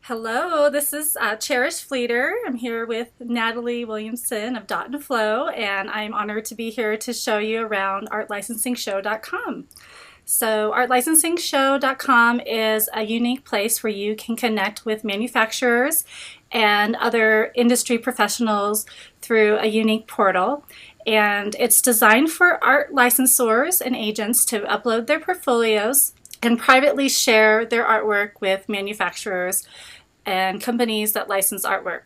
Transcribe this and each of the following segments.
Hello, this is Cherish Fleeter. I'm here with Natalie Williamson of Dot and Flow, and I'm honored to be here to show you around artlicensingshow.com. So, artlicensingshow.com is a unique place where you can connect with manufacturers and other industry professionals through a unique portal. And it's designed for art licensors and agents to upload their portfolios and privately share their artwork with manufacturers and companies that license artwork.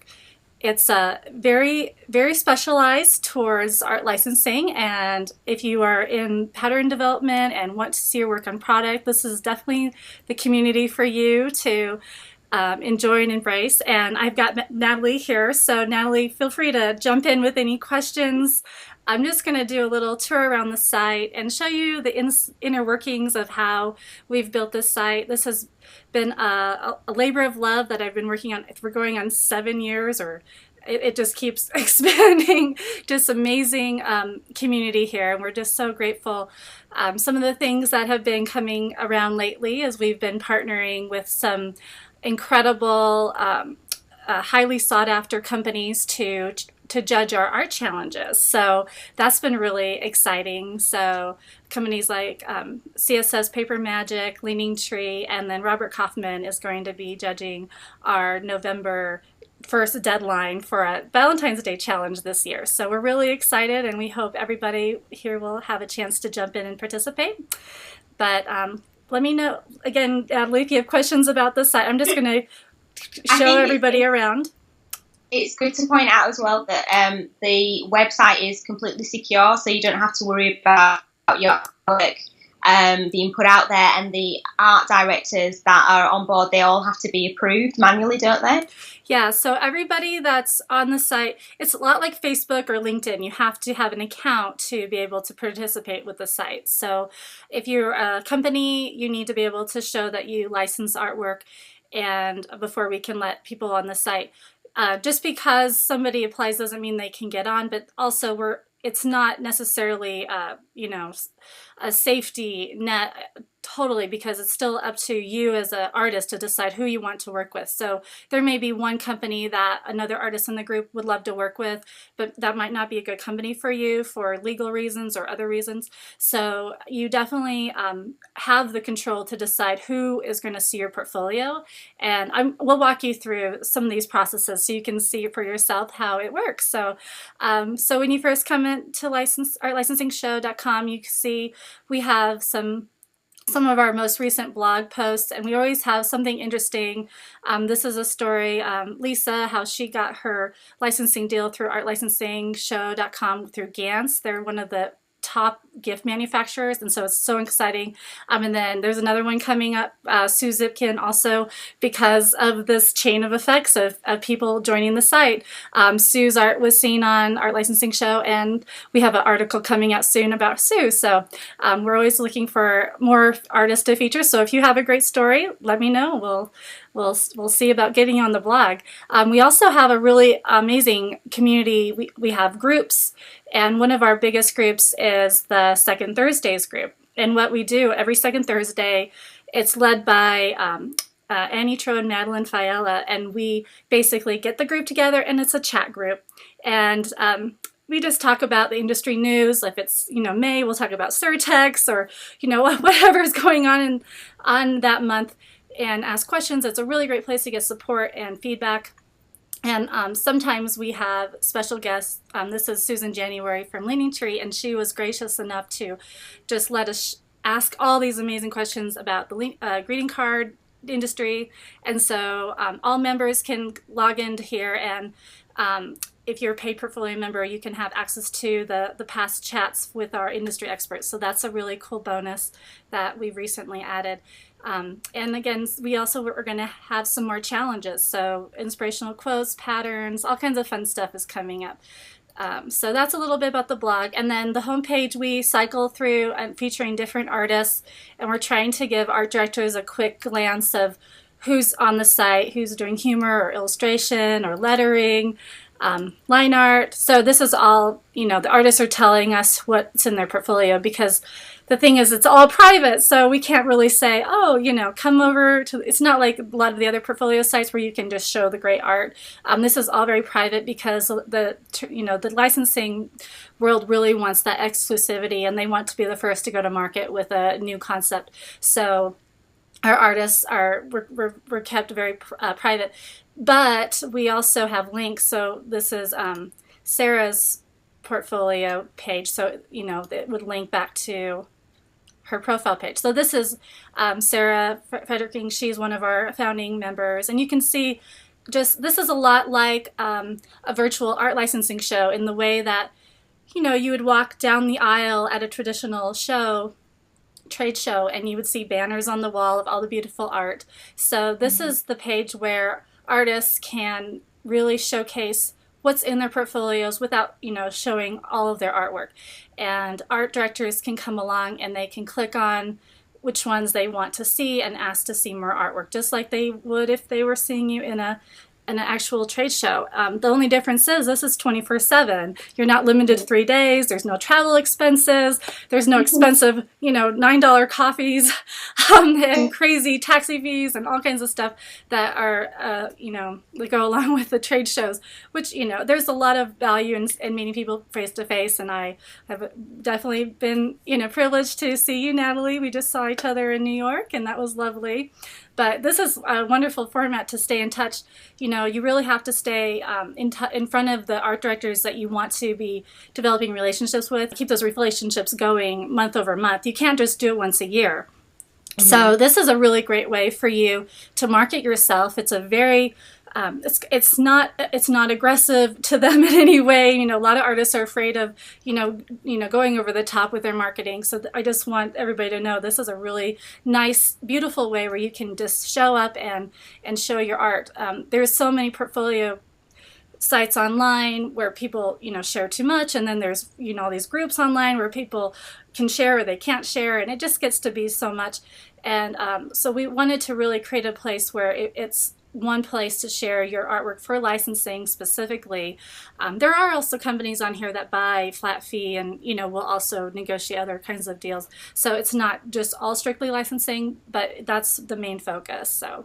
It's very specialized towards art licensing, and if you are in pattern development and want to see your work on product, this is definitely the community for you to enjoy and embrace. And I've got Natalie here, so Natalie, feel free to jump in with any questions. I'm just going to do a little tour around the site and show you the inner workings of how we've built this site. This has been a labor of love that I've been working on for going on 7 years, or it just keeps expanding. Just amazing community here, and we're just so grateful. Some of the things that have been coming around lately is we've been partnering with some incredible, highly sought after companies to judge our art challenges. So that's been really exciting. So companies like CSS Paper Magic, Leaning Tree, and then Robert Kaufman is going to be judging our November 1st deadline for a Valentine's Day challenge this year. So we're really excited, and we hope everybody here will have a chance to jump in and participate. But let me know, again, Natalie, if you have questions about this site. I'm just going to show everybody around. It's good to point out as well that the website is completely secure, so you don't have to worry about your work being put out there, and the art directors that are on board, they all have to be approved manually, don't they? Yeah, so everybody that's on the site, it's a lot like Facebook or LinkedIn. You have to have an account to be able to participate with the site. So if you're a company, you need to be able to show that you license artwork, and before we can let people on the site. Just because somebody applies doesn't mean they can get on, but also it's not necessarily a safety net totally, because it's still up to you as an artist to decide who you want to work with. So there may be one company that another artist in the group would love to work with, but that might not be a good company for you for legal reasons or other reasons. So you definitely have the control to decide who is going to see your portfolio. And we'll walk you through some of these processes so you can see for yourself how it works. So when you first come into artlicensingshow.com, you can see we have some of our most recent blog posts, and we always have something interesting. This is a story, Lisa, how she got her licensing deal through artlicensingshow.com through Gantz. They're one of the top gift manufacturers, and so it's so exciting. And then there's another one coming up, Sue Zipkin, also because of this chain of effects of people joining the site. Sue's art was seen on Art Licensing Show, and we have an article coming out soon about Sue. So we're always looking for more artists to feature. So if you have a great story, let me know. We'll see about getting on the blog. We also have a really amazing community. We have groups, and one of our biggest groups is the Second Thursdays group. And what we do every second Thursday, it's led by Annie Tro and Madeline Fiala, and we basically get the group together, and it's a chat group. And we just talk about the industry news. If it's May, we'll talk about Surtex or whatever's going on that month, and ask questions. It's a really great place to get support and feedback. And sometimes we have special guests. This is Susan January from Leaning Tree, and she was gracious enough to just let us ask all these amazing questions about the greeting card industry. And so all members can log into here, and if you're a paid portfolio member, you can have access to the past chats with our industry experts. So that's a really cool bonus that we've recently added. And again, we also are going to have some more challenges. So inspirational quotes, patterns, all kinds of fun stuff is coming up. So that's a little bit about the blog. And then the homepage, we cycle through featuring different artists, and we're trying to give art directors a quick glance of who's on the site, who's doing humor or illustration or lettering, line art. So this is all, the artists are telling us what's in their portfolio, because the thing is, it's all private, so we can't really say, oh, come over to. It's not like a lot of the other portfolio sites where you can just show the great art. This is all very private because the licensing world really wants that exclusivity, and they want to be the first to go to market with a new concept. So our artists we're kept very private, but we also have links. So this is Sarah's portfolio page, so it would link back to her profile page. So this is Sarah Frederiking. She's one of our founding members, and you can see this is a lot like a virtual art licensing show in the way that you would walk down the aisle at a traditional trade show, and you would see banners on the wall of all the beautiful art. So this is the page where artists can really showcase what's in their portfolios without showing all of their artwork, and art directors can come along and they can click on which ones they want to see and ask to see more artwork, just like they would if they were seeing you in an actual trade show. The only difference is this is 24/7. You're not limited to 3 days. There's no travel expenses. There's no expensive, $9 coffees and crazy taxi fees and all kinds of stuff that are, that go along with the trade shows, which, there's a lot of value in meeting people face to face. And I have definitely been, privileged to see you, Natalie. We just saw each other in New York, and that was lovely. But this is a wonderful format to stay in touch. You really have to stay in front of the art directors that you want to be developing relationships with. Keep those relationships going month over month. You can't just do it once a year. Mm-hmm. So this is a really great way for you to market yourself. It's a very it's not aggressive to them in any way. A lot of artists are afraid of going over the top with their marketing. So I just want everybody to know this is a really nice, beautiful way where you can just show up and show your art. There's so many portfolio sites online where people share too much, and then there's all these groups online where people can share or they can't share, and it just gets to be so much. And so we wanted to really create a place where it's one place to share your artwork for licensing specifically. There are also companies on here that buy flat fee and will also negotiate other kinds of deals. So it's not just all strictly licensing, but that's the main focus. So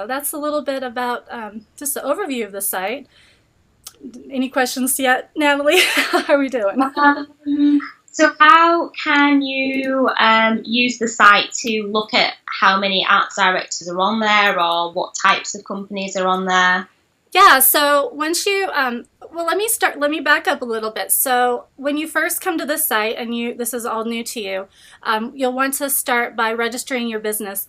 that's a little bit about just the overview of the site. Any questions yet, Natalie? How are we doing? So how can you use the site to look at how many art directors are on there, or what types of companies are on there? Yeah, so once you, let me back up a little bit. So when you first come to this site and this is all new to you, you'll want to start by registering your business.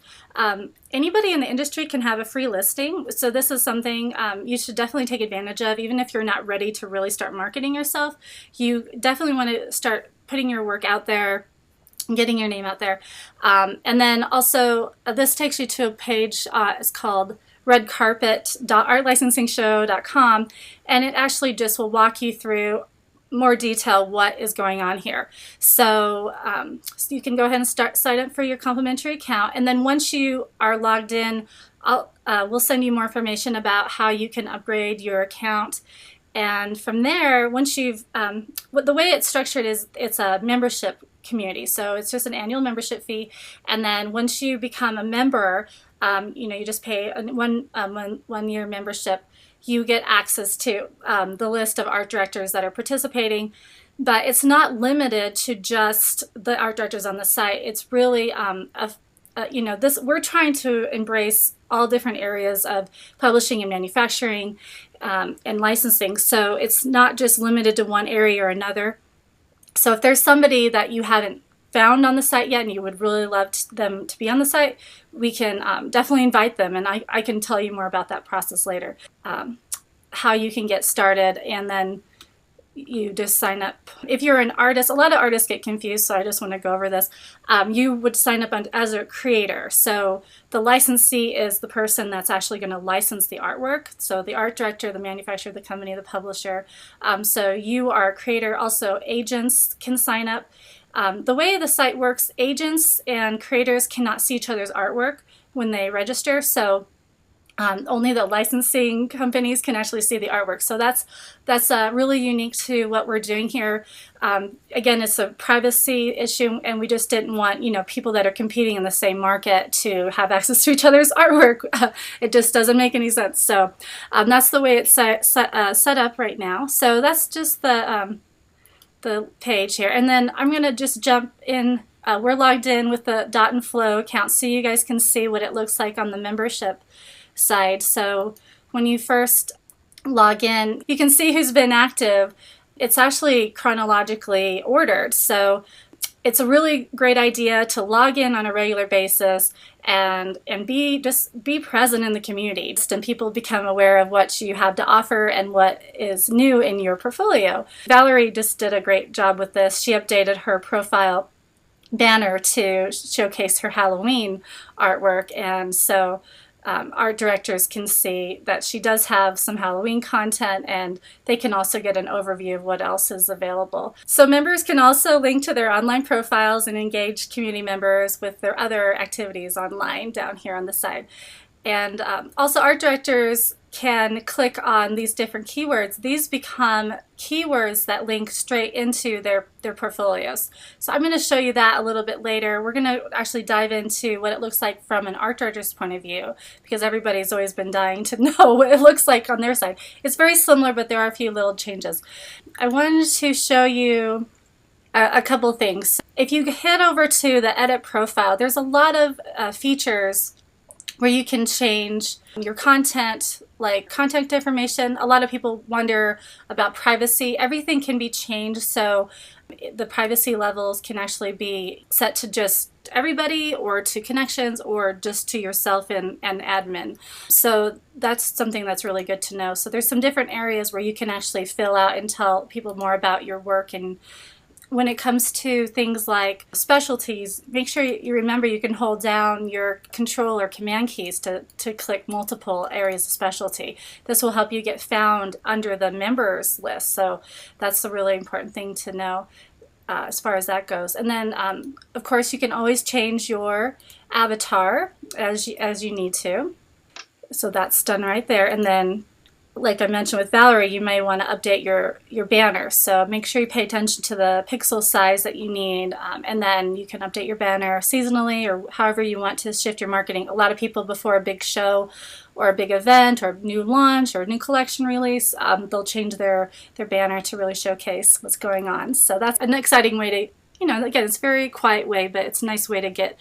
Anybody in the industry can have a free listing. So this is something you should definitely take advantage of. Even if you're not ready to really start marketing yourself, you definitely want to start putting your work out there, getting your name out there. And then also, this takes you to a page, it's called redcarpet.artlicensingshow.com, and it actually just will walk you through more detail what is going on here. So you can go ahead and sign up for your complimentary account, and then once you are logged in, we'll send you more information about how you can upgrade your account. And from there, once you've, the way it's structured is it's a membership community. So it's just an annual membership fee. And then once you become a member, you just pay a one year membership. You get access to the list of art directors that are participating. But it's not limited to just the art directors on the site. It's really we're trying to embrace all different areas of publishing and manufacturing and licensing. So it's not just limited to one area or another. So if there's somebody that you haven't found on the site yet and you would really love them to be on the site, we can definitely invite them. And I can tell you more about that process later, how you can get started, and then you just sign up. If you're an artist, a lot of artists get confused, so I just want to go over this. You would sign up as a creator. So the licensee is the person that's actually going to license the artwork. So the art director, the manufacturer, the company, the publisher. So you are a creator. Also, agents can sign up. The way the site works, agents and creators cannot see each other's artwork when they register. So Only the licensing companies can actually see the artwork. So that's really unique to what we're doing here. Again, it's a privacy issue, and we just didn't want, you know, people that are competing in the same market to have access to each other's artwork. It just doesn't make any sense. So that's the way it's set up right now. So that's just the page here. And then I'm going to just jump in. We're logged in with the Dot and Flow account, so you guys can see what it looks like on the membership side. So when you first log in, you can see who's been active. It's actually chronologically ordered. So it's a really great idea to log in on a regular basis and be present in the community, and people become aware of what you have to offer and what is new in your portfolio. Valerie just did a great job with this. She updated her profile banner to showcase her Halloween artwork, and so art directors can see that she does have some Halloween content, and they can also get an overview of what else is available. So members can also link to their online profiles and engage community members with their other activities online down here on the side. And also art directors can click on these different keywords. These become keywords that link straight into their portfolios. So I'm going to show you that a little bit later. We're going to actually dive into what it looks like from an art director's point of view, because everybody's always been dying to know what it looks like on their side. It's very similar, but there are a few little changes. I wanted to show you a couple things. If you head over to the edit profile, there's a lot of features where you can change your content, like contact information. A lot of people wonder about privacy. Everything can be changed, so the privacy levels can actually be set to just everybody, or to connections, or just to yourself and admin. So that's something that's really good to know. So there's some different areas where you can actually fill out and tell people more about your work. And when it comes to things like specialties, make sure you remember you can hold down your control or command keys to click multiple areas of specialty. This will help you get found under the members list. So that's a really important thing to know as far as that goes. And then, of course, you can always change your avatar as you need to. So that's done right there. And then, like I mentioned with Valerie, you may want to update your banner. So make sure you pay attention to the pixel size that you need, and then you can update your banner seasonally or however you want to shift your marketing. A lot of people, before a big show or a big event or new launch or new collection release, they'll change their banner to really showcase what's going on. So that's an exciting way to, you know, again, it's a very quiet way, but it's a nice way to get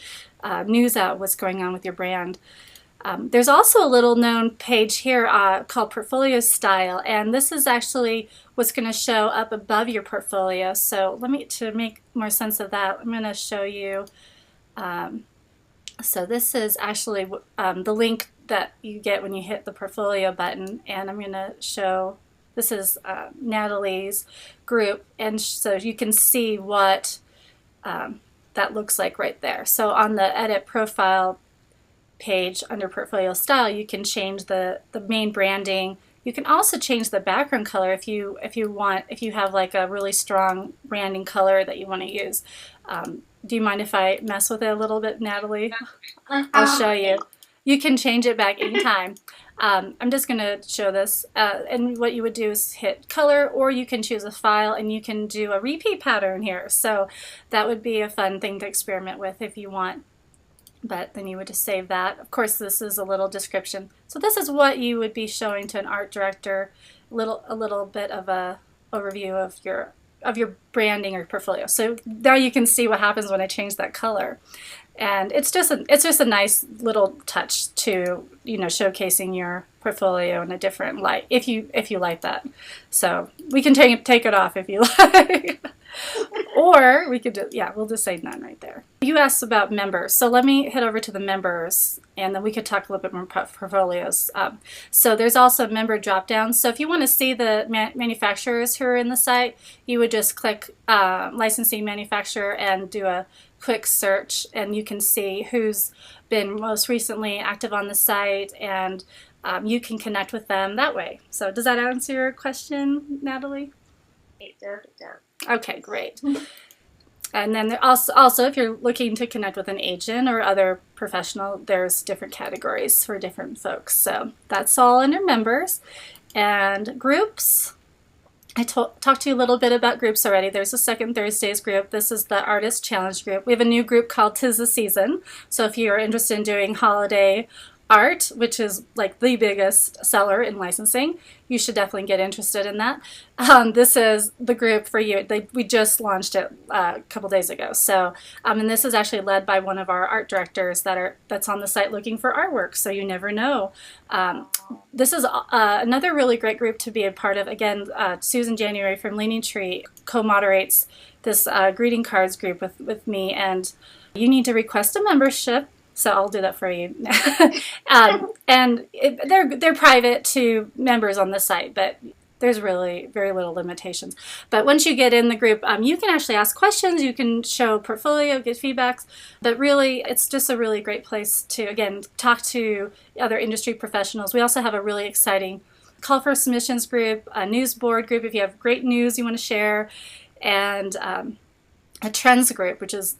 news out what's going on with your brand. There's also a little known page here called Portfolio Style, and this is actually what's going to show up above your portfolio. So to make more sense of that, I'm going to show you. So this is actually the link that you get when you hit the portfolio button, and I'm going to show, this is Natalie's group, and so you can see what that looks like right there. So on the edit profile page under Portfolio Style, you can change the main branding. You can also change the background color if you have like a really strong branding color that you want to use. Do you mind if I mess with it a little bit, Natalie? I'll show you. You can change it back anytime. I'm just going to show this, and what you would do is hit color, or you can choose a file and you can do a repeat pattern here. So that would be a fun thing to experiment with if you want. But then you would just save that. Of course, this is a little description. So this is what you would be showing to an art director, a little bit of a overview of your branding or portfolio. So now you can see what happens when I change that color. And it's just a nice little touch to, you know, showcasing your portfolio in a different light, if you like that. So we can take it off if you like. Or we could we'll just say none right there. You asked about members, so let me head over to the members, and then we could talk a little bit more about portfolios. So there's also member drop down. So if you want to see the manufacturers who are in the site, you would just click licensing manufacturer and do a quick search, and you can see who's been most recently active on the site, and you can connect with them that way. So does that answer your question, Natalie? It does. Okay, great. And then also if you're looking to connect with an agent or other professional, there's different categories for different folks. So that's all under members. And groups, I talked to you a little bit about groups already. There's a Second Thursdays group. This is the Artist Challenge group. We have a new group called 'Tis the Season. So if you're interested in doing holiday art, which is like the biggest seller in licensing, you should definitely get interested in that. This is the group for you. We just launched it a couple days ago. So, and this is actually led by one of our art directors that's on the site looking for artwork. So you never know. This is another really great group to be a part of. Again, Susan January from Leaning Tree co-moderates this greeting cards group with me, and you need to request a membership. So I'll do that for you. They're private to members on the site, but there's really very little limitations. But once you get in the group, you can actually ask questions, you can show portfolio, get feedbacks, but really it's just a really great place to, again, talk to other industry professionals. We also have a really exciting call for submissions group, a news board group if you have great news you want to share, and a trends group, which is,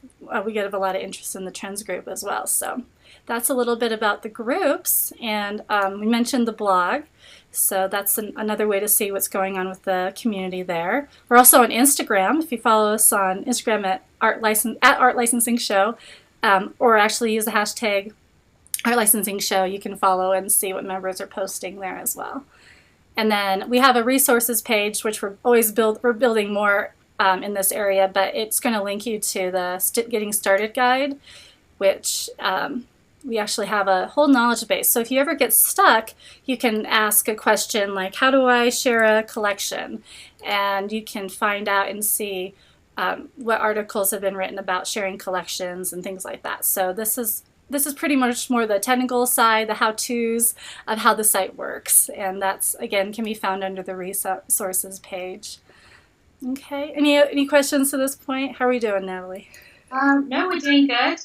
we get a lot of interest in the trends group as well. So that's a little bit about the groups. And we mentioned the blog. So that's another way to see what's going on with the community there. We're also on Instagram. If you follow us on Instagram at Art Licensing Show, or actually use the hashtag Art Licensing Show, you can follow and see what members are posting there as well. And then we have a resources page, which we're building more in this area, but it's going to link you to the Getting Started guide, which we actually have a whole knowledge base. So if you ever get stuck, you can ask a question like, how do I share a collection? And you can find out and see what articles have been written about sharing collections and things like that. So this is pretty much more the technical side, the how-tos of how the site works. And that's, again, can be found under the resources page. Okay. Any questions to this point? How are we doing, Natalie? No, we're doing good.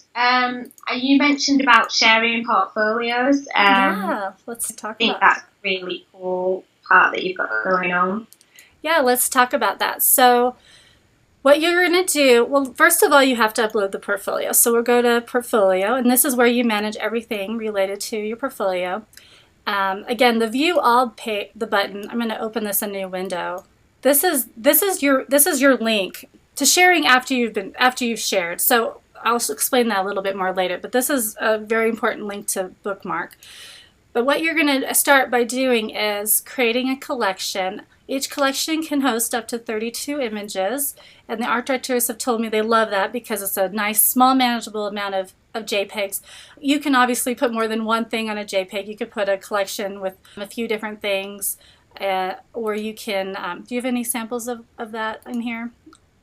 You mentioned about sharing portfolios. Yeah, let's talk about that. I think that's a really cool part that you've got going on. Yeah, let's talk about that. So what you're going to do, well, first of all, you have to upload the portfolio. So we'll go to Portfolio, and this is where you manage everything related to your portfolio. Again, the View All the button, I'm going to open this in a new window. This is your link to sharing after you've shared. So I'll explain that a little bit more later, but this is a very important link to bookmark. But what you're going to start by doing is creating a collection. Each collection can host up to 32 images, and the art directors have told me they love that because it's a nice, small, manageable amount of JPEGs. You can obviously put more than one thing on a JPEG. You could put a collection with a few different things. Or you can, do you have any samples of that in here?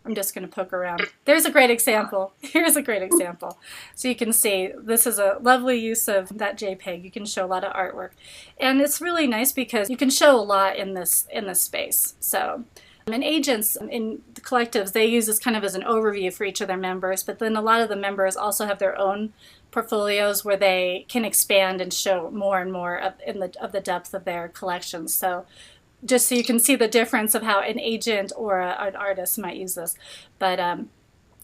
I'm just going to poke around. There's a great example. Here's a great example. So you can see this is a lovely use of that JPEG. You can show a lot of artwork. And it's really nice because you can show a lot in this space. So, and agents in the collectives, they use this kind of as an overview for each of their members, but then a lot of the members also have their own portfolios where they can expand and show more and more of the depth of their collections. So just so you can see the difference of how an agent or an artist might use this. But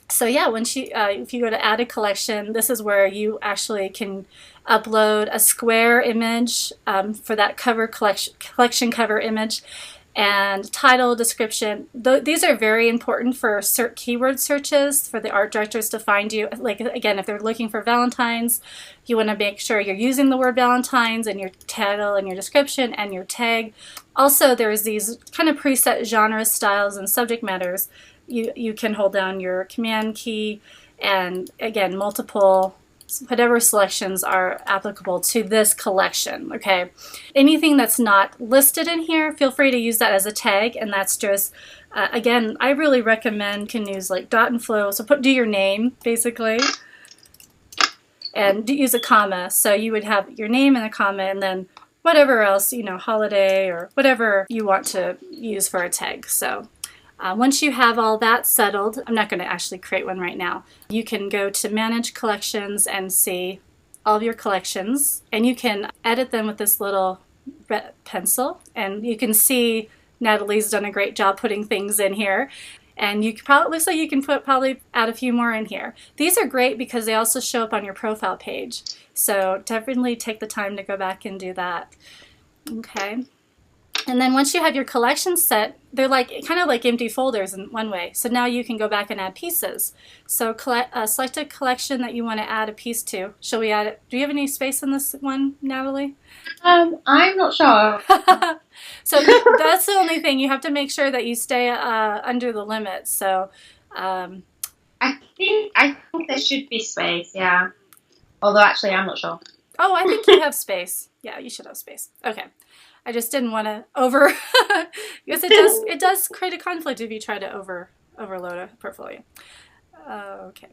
so yeah, if you go to add a collection, this is where you actually can upload a square image for that collection cover image, and title, description. These are very important for keyword searches for the art directors to find you. Like, again, if they're looking for Valentine's, you want to make sure you're using the word Valentine's in your title and your description and your tag. Also, there's these kind of preset genres, styles, and subject matters. You can hold down your command key, and again, whatever selections are applicable to this collection, okay? Anything that's not listed in here, feel free to use that as a tag, and that's just, again, I really recommend can use like dot and flow, so do your name, basically, and use a comma, so you would have your name and a comma, and then whatever else, holiday, or whatever you want to use for a tag, so. Once you have all that settled, I'm not going to actually create one right now, you can go to Manage Collections and see all of your collections, and you can edit them with this little red pencil, and you can see Natalie's done a great job putting things in here. And you probably looks like you can probably add a few more in here. These are great because they also show up on your profile page. So definitely take the time to go back and do that. Okay. And then once you have your collection set, they're like kind of like empty folders in one way. So now you can go back and add pieces. So select a collection that you want to add a piece to. Shall we add it? Do you have any space in this one, Natalie? I'm not sure. So that's the only thing. You have to make sure that you stay under the limit. So I think there should be space, yeah. Although actually I'm not sure. Oh, I think you have space. Yeah, you should have space. Okay. I just didn't want to because it does create a conflict if you try to overload a portfolio. Okay.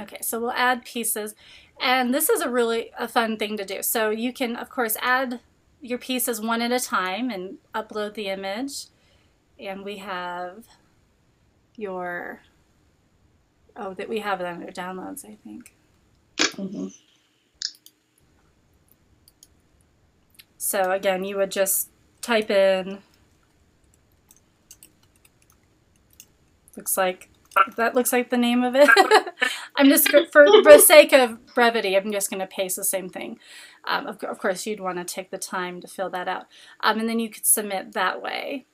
Okay, so we'll add pieces, and this is a fun thing to do. So you can, of course, add your pieces one at a time and upload the image. And we have that we have it under downloads, I think. Mm-hmm. So again, you would just type in, that looks like the name of it. I'm just, for the sake of brevity, I'm just going to paste the same thing. Of course, you'd want to take the time to fill that out. And then you could submit that way.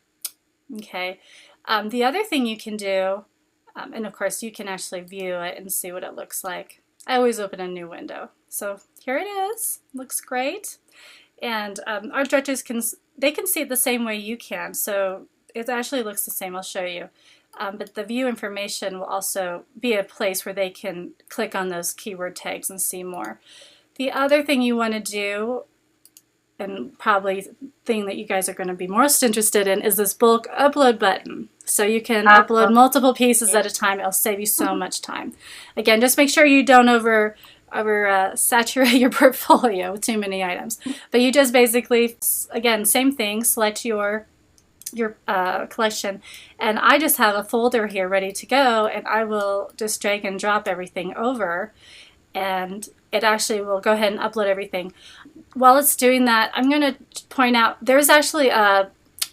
Okay. The other thing you can do, and of course you can actually view it and see what it looks like. I always open a new window. So here it is. Looks great. And art directors can see it the same way you can. So it actually looks the same. I'll show you. But the view information will also be a place where they can click on those keyword tags and see more. The other thing you want to do, and probably thing that you guys are going to be most interested in, is this bulk upload button. So you can upload multiple pieces at a time. It'll save you so much time. Again, just make sure you don't saturate your portfolio with too many items. But you just basically, again, same thing, select your collection, and I just have a folder here ready to go, and I will just drag and drop everything over, and it actually will go ahead and upload everything. While it's doing that, I'm going to point out there's actually a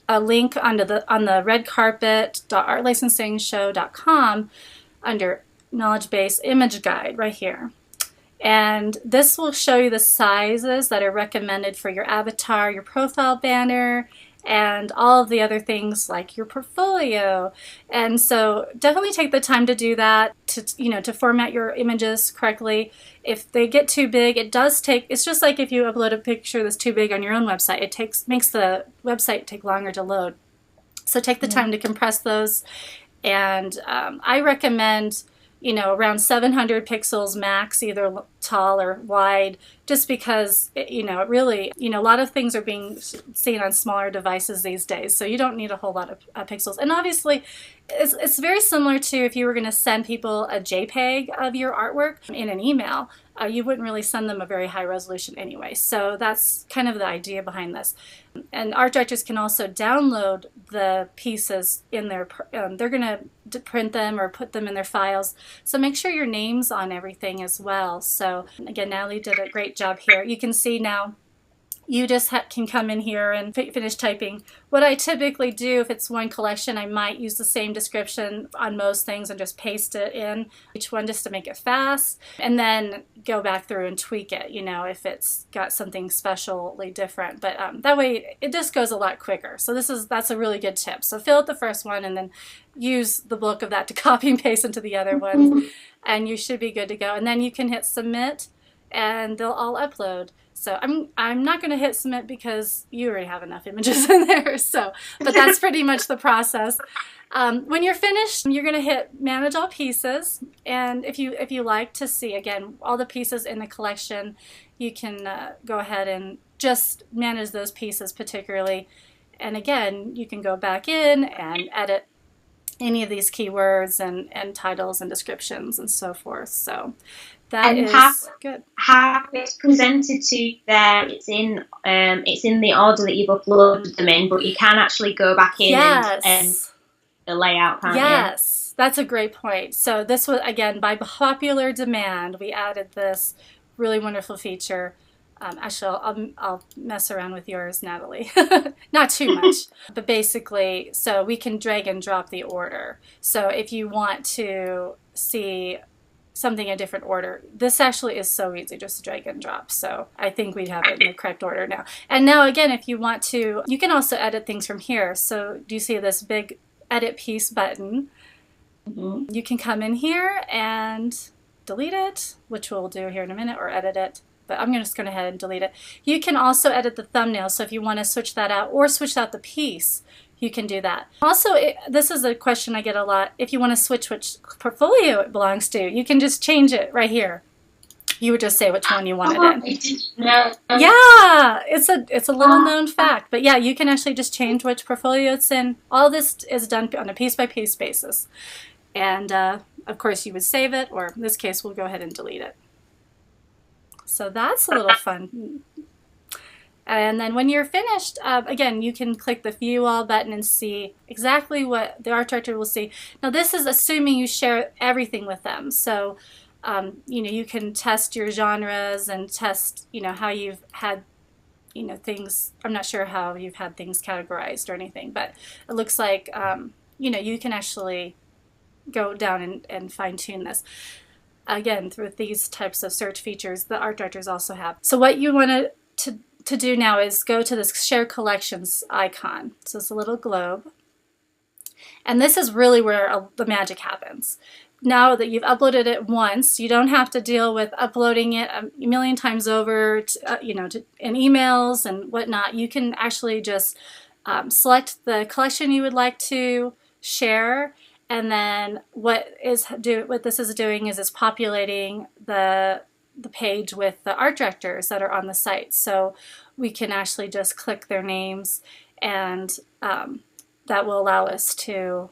link on the redcarpet.artlicensingshow.com under Knowledge Base Image Guide right here. And this will show you the sizes that are recommended for your avatar, your profile banner, and all of the other things like your portfolio. And so definitely take the time to do that, to format your images correctly. If they get too big, it's just like if you upload a picture that's too big on your own website, makes the website take longer to load. So take the time to compress those. And I recommend around 700 pixels max, either tall or wide, just because, it really, a lot of things are being seen on smaller devices these days, so you don't need a whole lot of pixels. And obviously, it's very similar to if you were going to send people a JPEG of your artwork in an email. You wouldn't really send them a very high resolution anyway. So that's kind of the idea behind this. And art directors can also download the pieces in their, they're going to print them or put them in their files. So make sure your name's on everything as well. So again, Natalie did a great job here. You can see now you just can come in here and finish typing. What I typically do, if it's one collection, I might use the same description on most things and just paste it in each one just to make it fast, and then go back through and tweak it, if it's got something specially different. But that way it just goes a lot quicker. So that's a really good tip. So fill out the first one and then use the bulk of that to copy and paste into the other ones, and you should be good to go. And then you can hit submit, and they'll all upload. So I'm not going to hit submit because you already have enough images in there. But that's pretty much the process. When you're finished, you're going to hit manage all pieces, and if you like to see again all the pieces in the collection, you can go ahead and just manage those pieces particularly. And again, you can go back in and edit any of these keywords and titles and descriptions and so forth. So that is good. Have it presented to you there. It's in the order that you've uploaded them in, but you can actually go back in and the layout, can't you? Yes, that's a great point. So this was, again, by popular demand, we added this really wonderful feature Actually, I'll mess around with yours, Natalie. Not too much, but basically, so we can drag and drop the order. So if you want to see something in a different order, this actually is so easy, just to drag and drop. So I think we have it in the correct order now. And now again, if you want to, you can also edit things from here. So do you see this big edit piece button? Mm-hmm. You can come in here and delete it, which we'll do here in a minute, or edit it. But I'm just going to go ahead and delete it. You can also edit the thumbnail, so if you want to switch that out or switch out the piece, you can do that. Also, this is a question I get a lot. If you want to switch which portfolio it belongs to, you can just change it right here. You would just say which one you want it in. Yeah, it's a little known fact. But yeah, you can actually just change which portfolio it's in. All this is done on a piece-by-piece basis. And of course, you would save it, or in this case, we'll go ahead and delete it. So that's a little fun. And then when you're finished, again, you can click the View All button and see exactly what the art director will see. Now, this is assuming you share everything with them. So, you can test your genres and test, how you've had, things. I'm not sure how you've had things categorized or anything, but it looks like, you can actually go down and fine-tune this. Again, through these types of search features, the art directors also have. So what you want to do now is go to this Share Collections icon. So it's a little globe. And this is really where the magic happens. Now that you've uploaded it once, you don't have to deal with uploading it a million times over, in emails and whatnot. You can actually just select the collection you would like to share. And then what this is doing is it's populating the page with the art directors that are on the site. So we can actually just click their names, and that will allow us to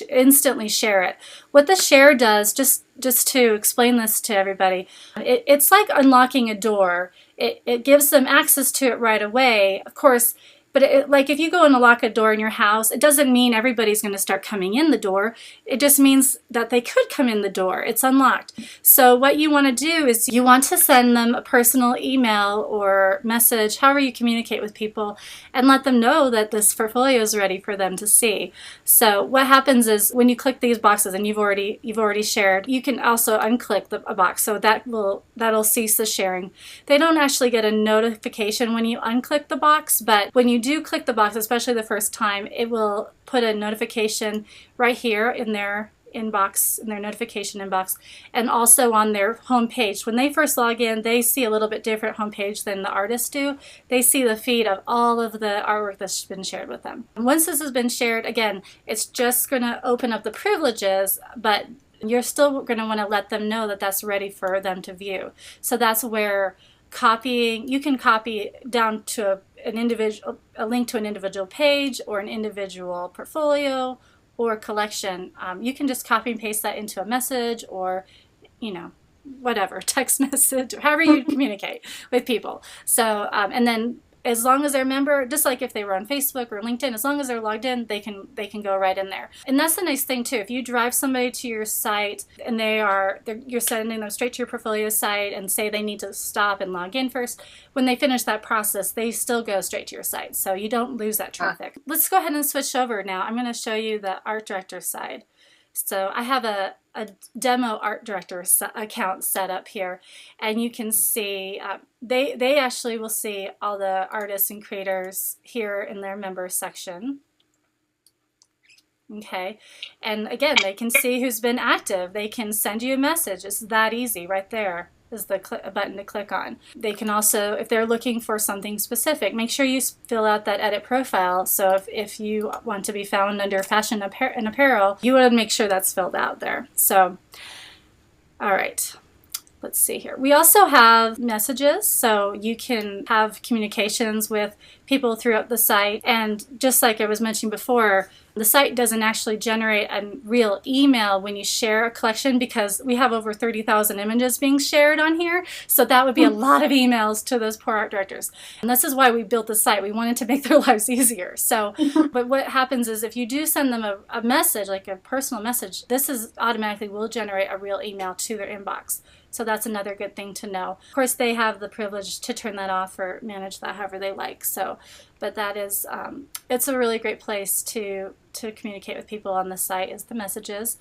instantly share it. What the share does, just to explain this to everybody, it's like unlocking a door. It gives them access to it right away, of course. But like if you go and lock a door in your house, it doesn't mean everybody's going to start coming in the door. It just means that they could come in the door. It's unlocked. So what you want to do is you want to send them a personal email or message, however you communicate with people, and let them know that this portfolio is ready for them to see. So what happens is when you click these boxes and you've already shared, you can also unclick a box. So that'll cease the sharing. They don't actually get a notification when you unclick the box, but when you do click the box, especially the first time, it will put a notification right here in their inbox, in their notification inbox, and also on their home page. When they first log in, they see a little bit different home page than the artists do. They see the feed of all of the artwork that's been shared with them. And once this has been shared, again, it's just going to open up the privileges, but you're still going to want to let them know that that's ready for them to view. So that's where you can copy down to a link to an individual page or an individual portfolio or collection. You can just copy and paste that into a message or, whatever, text message, or however you communicate with people. So, and then as long as they're a member, just like if they were on Facebook or LinkedIn, as long as they're logged in, they can go right in there. And that's the nice thing too. If you drive somebody to your site and you're sending them straight to your portfolio site and say they need to stop and log in first, when they finish that process, they still go straight to your site. So you don't lose that traffic. Let's go ahead and switch over now. I'm going to show you the art director side. So I have a demo art director account set up here, and you can see they actually will see all the artists and creators here in their members section. Okay, and again, they can see who's been active. They can send you a message. It's that easy right there. Is the button to click on. They can also, if they're looking for something specific, make sure you fill out that edit profile. So if you want to be found under fashion and apparel, you want to make sure that's filled out there. So, all right. Let's see here. We also have messages, so you can have communications with people throughout the site. And just like I was mentioning before, the site doesn't actually generate a real email when you share a collection because we have over 30,000 images being shared on here. So that would be a lot of emails to those poor art directors. And this is why we built the site. We wanted to make their lives easier. So, but what happens is if you do send them a message, like a personal message, this is automatically will generate a real email to their inbox. So that's another good thing to know. Of course, they have the privilege to turn that off or manage that however they like. So, but that is, it's a really great place to communicate with people on the site, is the messages.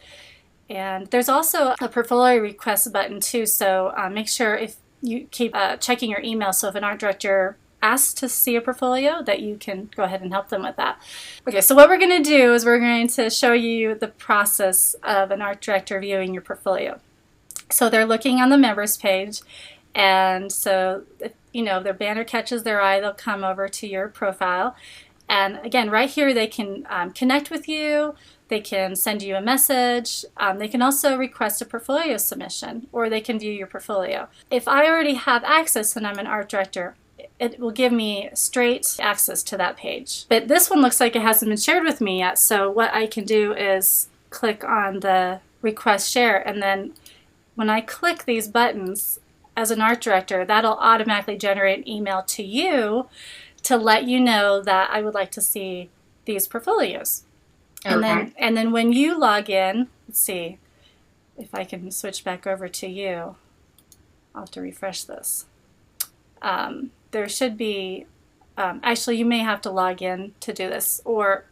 And there's also a portfolio request button too. So make sure if you keep checking your email. So if an art director asks to see a portfolio, that you can go ahead and help them with that. Okay, so what we're going to do is we're going to show you the process of an art director viewing your portfolio. So they're looking on the members page, and so if, their banner catches their eye, they'll come over to your profile. And again, right here they can connect with you, they can send you a message, they can also request a portfolio submission, or they can view your portfolio. If I already have access and I'm an art director, it will give me straight access to that page. But this one looks like it hasn't been shared with me yet, so what I can do is click on the request share, and then when I click these buttons as an art director, that'll automatically generate an email to you to let you know that I would like to see these portfolios. Okay. And then when you log in, let's see if I can switch back over to you. I'll have to refresh this. There should be, actually you may have to log in to do this, or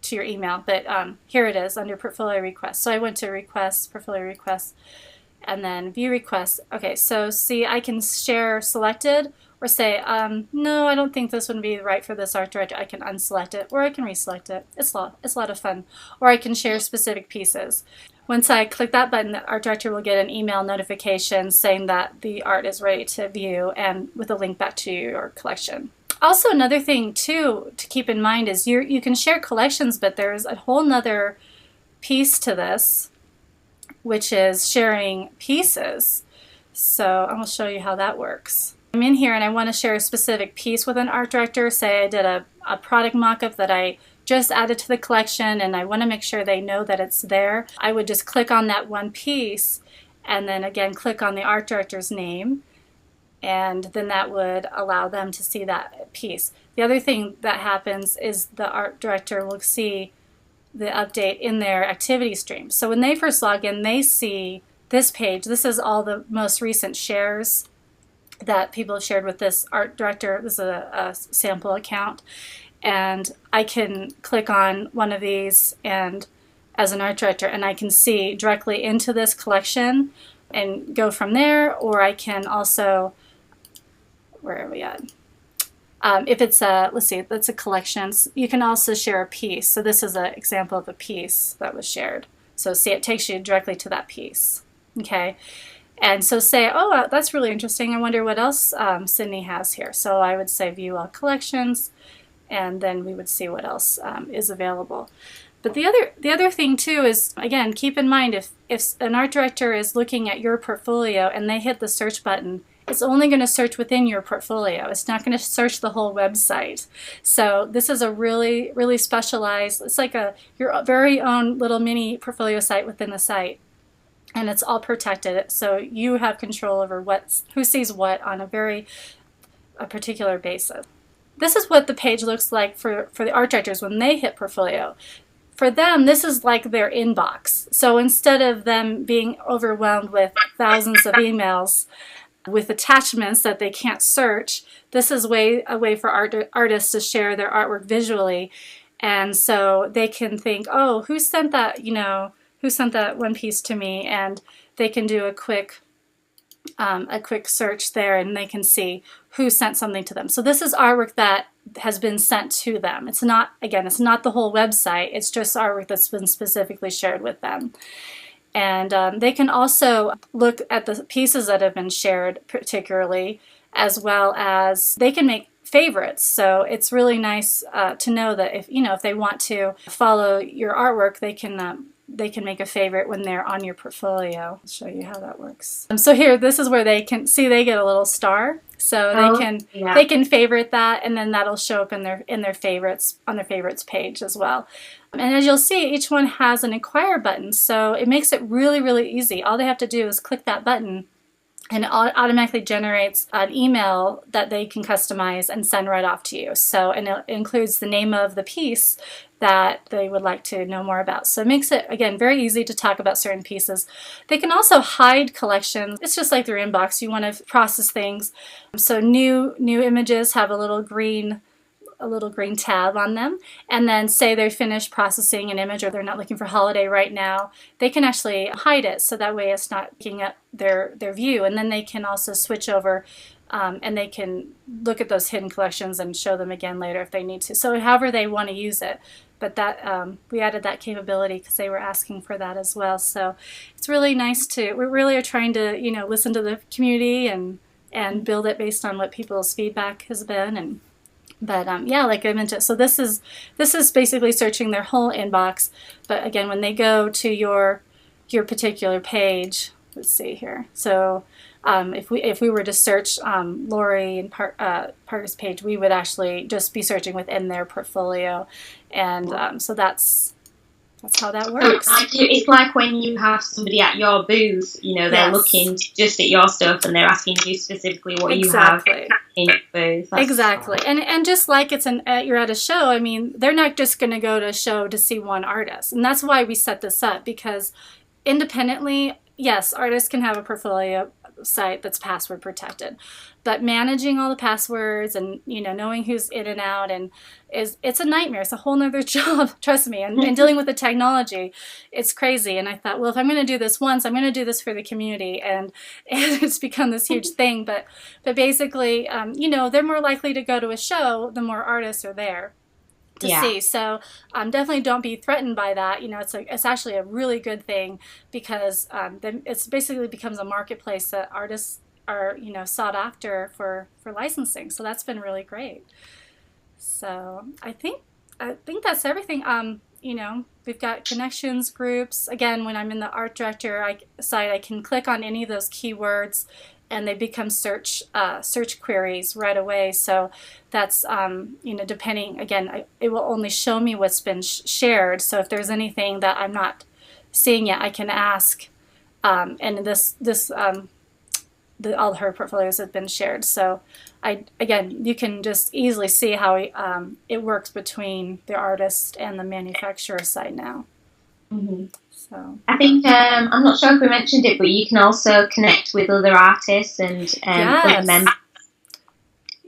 to your email, but here it is under portfolio requests. So I went to requests, portfolio requests, and then view requests. Okay, so see, I can share selected, or say, no, I don't think this would be right for this art director. I can unselect it, or I can reselect it. It's a lot of fun. Or I can share specific pieces. Once I click that button, the art director will get an email notification saying that the art is ready to view, and with a link back to your collection. Also, another thing too to keep in mind is you can share collections, but there's a whole nother piece to this, which is sharing pieces. So I'm going to show you how that works. I'm in here and I want to share a specific piece with an art director. Say I did a product mock-up that I just added to the collection, and I want to make sure they know that it's there. I would just click on that one piece, and then again click on the art director's name, and then that would allow them to see that piece. The other thing that happens is the art director will see the update in their activity stream. So when they first log in, they see this page. This is all the most recent shares that people have shared with this art director. This is a sample account, and I can click on one of these and as an art director, and I can see directly into this collection and go from there. Or I can also, where are we at? If it's a, let's see, that's a collection, you can also share a piece. So this is an example of a piece that was shared. So see, it takes you directly to that piece. Okay. And so say, oh, that's really interesting. I wonder what else Sydney has here. So I would say view all collections, and then we would see what else is available. But the other thing too is, again, keep in mind if an art director is looking at your portfolio and they hit the search button, it's only going to search within your portfolio. It's not going to search the whole website. So this is a really, really specialized, it's like your very own little mini portfolio site within the site. And it's all protected, so you have control over who sees what on a particular basis. This is what the page looks like for the art directors when they hit portfolio. For them, this is like their inbox. So instead of them being overwhelmed with thousands of emails with attachments that they can't search, this is a way for artists to share their artwork visually. And so they can think, oh, who sent that, who sent that one piece to me, and they can do a quick search there, and they can see who sent something to them. So this is artwork that has been sent to them. It's not the whole website, it's just artwork that's been specifically shared with them. And they can also look at the pieces that have been shared particularly, as well as they can make favorites. So it's really nice to know that if they want to follow your artwork, they can make a favorite when they're on your portfolio. I'll show you how that works. So here, this is where they can see they get a little star. So they can favorite that, and then that'll show up in their favorites on their favorites page as well. And as you'll see, each one has an inquire button, so it makes it really, really easy. All they have to do is click that button, and it automatically generates an email that they can customize and send right off to you. So, and it includes the name of the piece that they would like to know more about. So it makes it, again, very easy to talk about certain pieces. They can also hide collections. It's just like their inbox. You want to process things. So new images have a little green tab on them, and then say they finish processing an image or they're not looking for holiday right now, they can actually hide it so that way it's not taking up their view, and then they can also switch over and they can look at those hidden collections and show them again later if they need to. So however they want to use it. But that we added that capability because they were asking for that as well. So it's really nice we really are trying to, listen to the community and build it based on what people's feedback has been. But yeah, like I mentioned, so this is basically searching their whole inbox. But again, when they go to your particular page, let's see here. So if we were to search Lori and Parker's page, we would actually just be searching within their portfolio, and so that's how that works. It's like when you have somebody at your booth, they're Yes. looking just at your stuff and they're asking you specifically what you have in your booth. Exactly. And just like you're at a show, I mean, they're not just going to go to a show to see one artist. And that's why we set this up, because independently, yes, artists can have a portfolio site that's password protected, but managing all the passwords and knowing who's in and out it's a nightmare. It's a whole nother job, trust me, and dealing with the technology, it's crazy. And I thought, well, if I'm going to do this once, I'm going to do this for the community, and it's become this huge thing. But basically, they're more likely to go to a show the more artists are there to see. So definitely don't be threatened by that. It's actually a really good thing, because then it's basically becomes a marketplace that artists are sought after for licensing. So that's been really great. So I think that's everything. We've got connections, groups. Again, when I'm in the art director site, I can click on any of those keywords and they become search queries right away. So that's, depending, again, it will only show me what's been shared. So if there's anything that I'm not seeing yet, I can ask. And all her portfolios have been shared. So you can just easily see how it works between the artist and the manufacturer side now. Mm-hmm. So I think I'm not sure if we mentioned it, but you can also connect with other artists and other members.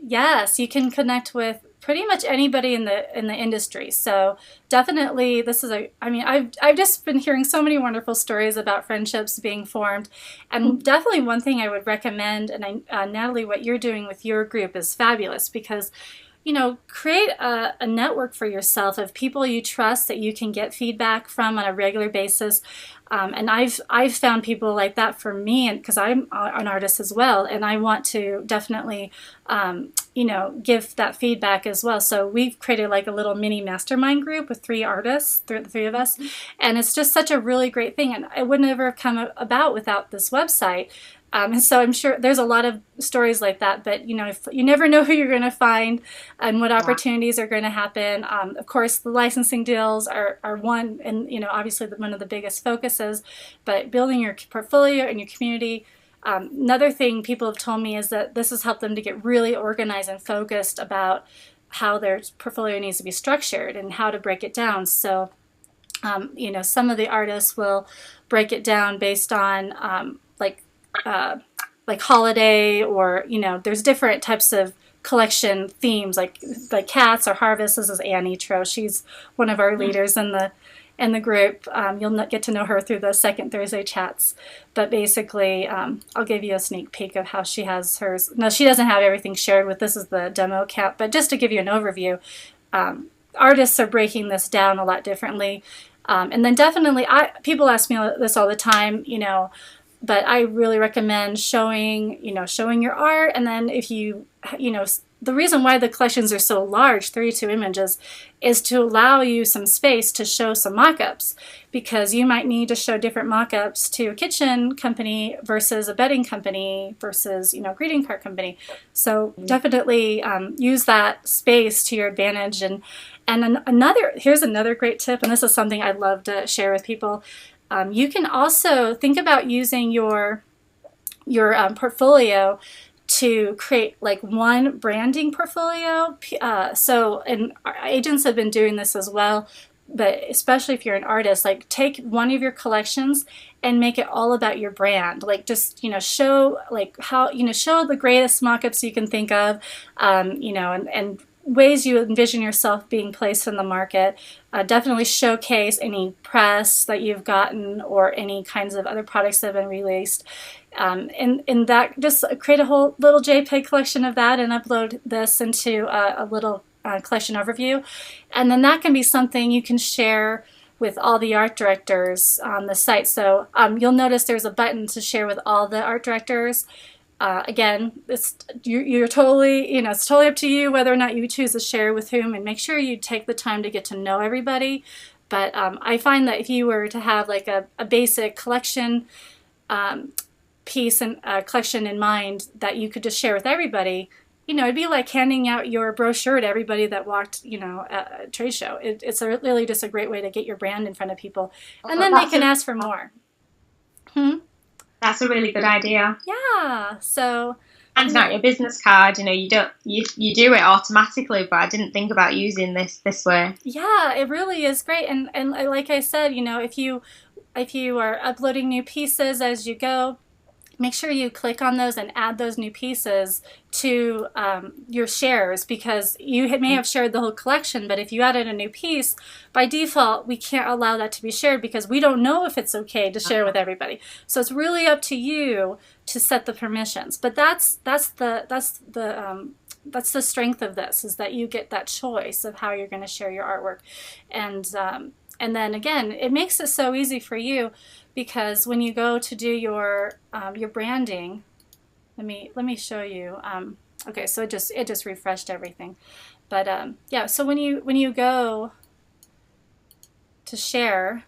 Yes, you can connect with pretty much anybody in the industry. So definitely, I've just been hearing so many wonderful stories about friendships being formed, and definitely one thing I would recommend, and Natalie, what you're doing with your group is fabulous, because create a network for yourself of people you trust that you can get feedback from on a regular basis. And I've found people like that for me, because I'm an artist as well, and I want to definitely, give that feedback as well. So we've created like a little mini mastermind group with 3 artists, the 3 of us, and it's just such a really great thing. And it would never have come about without this website. And so I'm sure there's a lot of stories like that, but if you never know who you're going to find and what opportunities are going to happen. Of course, the licensing deals are one, and obviously one of the biggest focuses. But building your portfolio and your community. Another thing people have told me is that this has helped them to get really organized and focused about how their portfolio needs to be structured and how to break it down. So, some of the artists will break it down based on like holiday, or there's different types of collection themes, like cats or harvest. This is Annie Tro. She's one of our leaders in the group. You'll get to know her through the second Thursday chats. But basically, I'll give you a sneak peek of how she has hers. No, she doesn't have everything shared with. This is the demo account, but just to give you an overview, artists are breaking this down a lot differently. And then definitely, people ask me this all the time, but I really recommend showing your art. And then if the reason why the collections are so large, 32 images, is to allow you some space to show some mock-ups, because you might need to show different mock-ups to a kitchen company versus a bedding company versus, greeting card company. So definitely use that space to your advantage. And here's another great tip, and this is something I'd love to share with people. You can also think about using your your portfolio to create like one branding portfolio. And our agents have been doing this as well, but especially if you're an artist, like take one of your collections and make it all about your brand. Like just, show like how, show the greatest mock-ups you can think of, and ways you envision yourself being placed in the market. Definitely showcase any press that you've gotten or any kinds of other products that have been released. And that, just create a whole little JPEG collection of that and upload this into a little collection overview. And then that can be something you can share with all the art directors on the site. So you'll notice there's a button to share with all the art directors. Again, you're totally, it's totally up to you whether or not you choose to share with whom, and make sure you take the time to get to know everybody. But I find that if you were to have like a basic collection piece and collection in mind that you could just share with everybody, it'd be like handing out your brochure to everybody that walked, at a trade show. It's really just a great way to get your brand in front of people, and then they can ask for more. That's a really good idea. Yeah. So handing out your business card, you do it automatically, but I didn't think about using this way. Yeah, it really is great. And like I said, if you are uploading new pieces as you go, make sure you click on those and add those new pieces to your shares, because you may have shared the whole collection, but if you added a new piece, by default, we can't allow that to be shared because we don't know if it's okay to share with everybody. So it's really up to you to set the permissions. But that's the strength of this, is that you get that choice of how you're going to share your artwork. And then again, it makes it so easy for you, because when you go to do your branding, let me show you. Okay, so it just refreshed everything, but yeah. So when you go to share,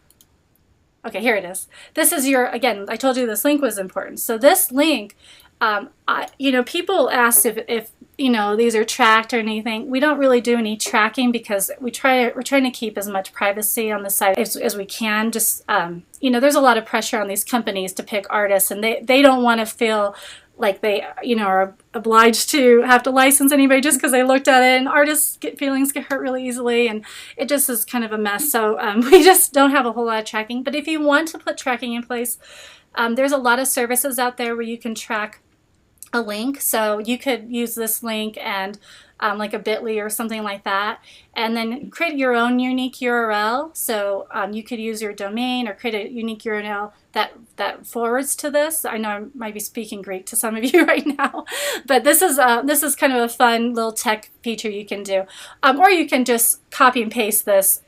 okay, here it is. This is again, I told you this link was important. So this link, people ask if these are tracked or anything. We don't really do any tracking because we're trying to keep as much privacy on the site as we can. Just there's a lot of pressure on these companies to pick artists, and they don't want to feel like they are obliged to have to license anybody just because they looked at it, and artists' feelings get hurt really easily, and it just is kind of a mess. So we just don't have a whole lot of tracking. But if you want to put tracking in place, there's a lot of services out there where you can track a link. So you could use this link and like a bit.ly or something like that, and then create your own unique URL. So you could use your domain or create a unique URL that forwards to this. I know I might be speaking Greek to some of you right now, but this is kind of a fun little tech feature you can do, or you can just copy and paste this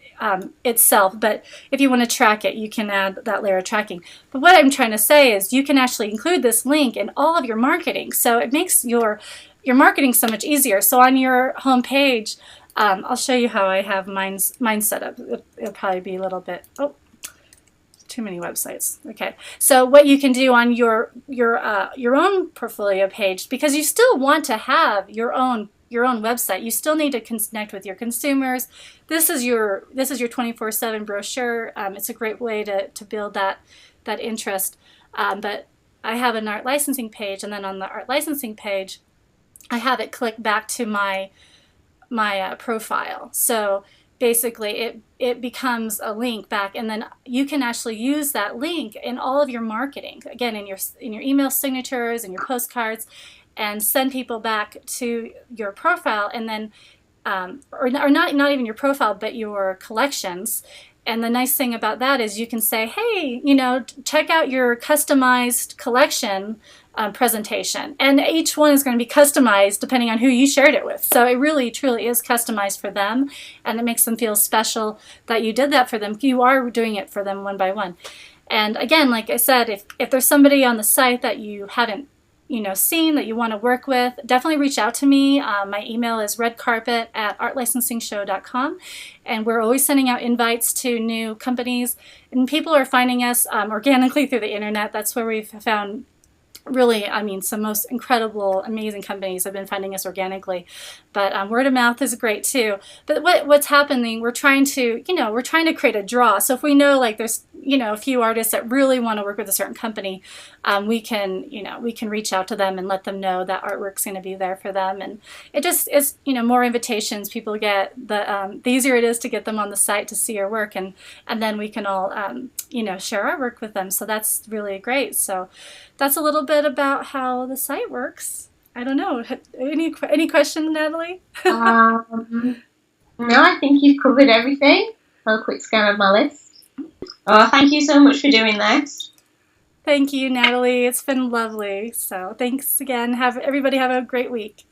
itself. But if you want to track it, you can add that layer of tracking. But what I'm trying to say is you can actually include this link in all of your marketing, so it makes your marketing so much easier. So on your home page, I'll show you how I have mine set up. It'll probably be a little bit, too many websites. Okay, so what you can do on your own portfolio page, because you still want to have your own website, you still need to connect with your consumers. This is your 24/7 brochure. It's a great way to build that interest. But I have an art licensing page, and then on the art licensing page, I have it click back to my profile. So basically it becomes a link back, and then you can actually use that link in all of your marketing, again in your email signatures and your postcards, and send people back to your profile, and then or not even your profile, but your collections. And the nice thing about that is you can say, hey, check out your customized collection presentation, and each one is going to be customized depending on who you shared it with. So it really truly is customized for them, and it makes them feel special that you did that for them. You are doing it for them one by one. And again, like I said, if there's somebody on the site that you haven't seen that you want to work with, definitely reach out to me. My email is redcarpet@artlicensingshow.com, and we're always sending out invites to new companies, and people are finding us organically through the internet. That's where we've found really, I mean, some most incredible, amazing companies have been finding us organically, but word of mouth is great too. But what's happening? We're trying to, we're trying to create a draw. So if we know like there's, a few artists that really want to work with a certain company, we can, we can reach out to them and let them know that artwork's going to be there for them, and it just is, more invitations people get, the easier it is to get them on the site to see your work, and then we can all, share our work with them. So that's really great. So that's a little bit about how the site works. I don't know. Any question, Natalie? No, I think you've covered everything. A quick scan of my list. Oh, thank you so much for doing this. Thank you, Natalie. It's been lovely. So thanks again. Everybody have a great week.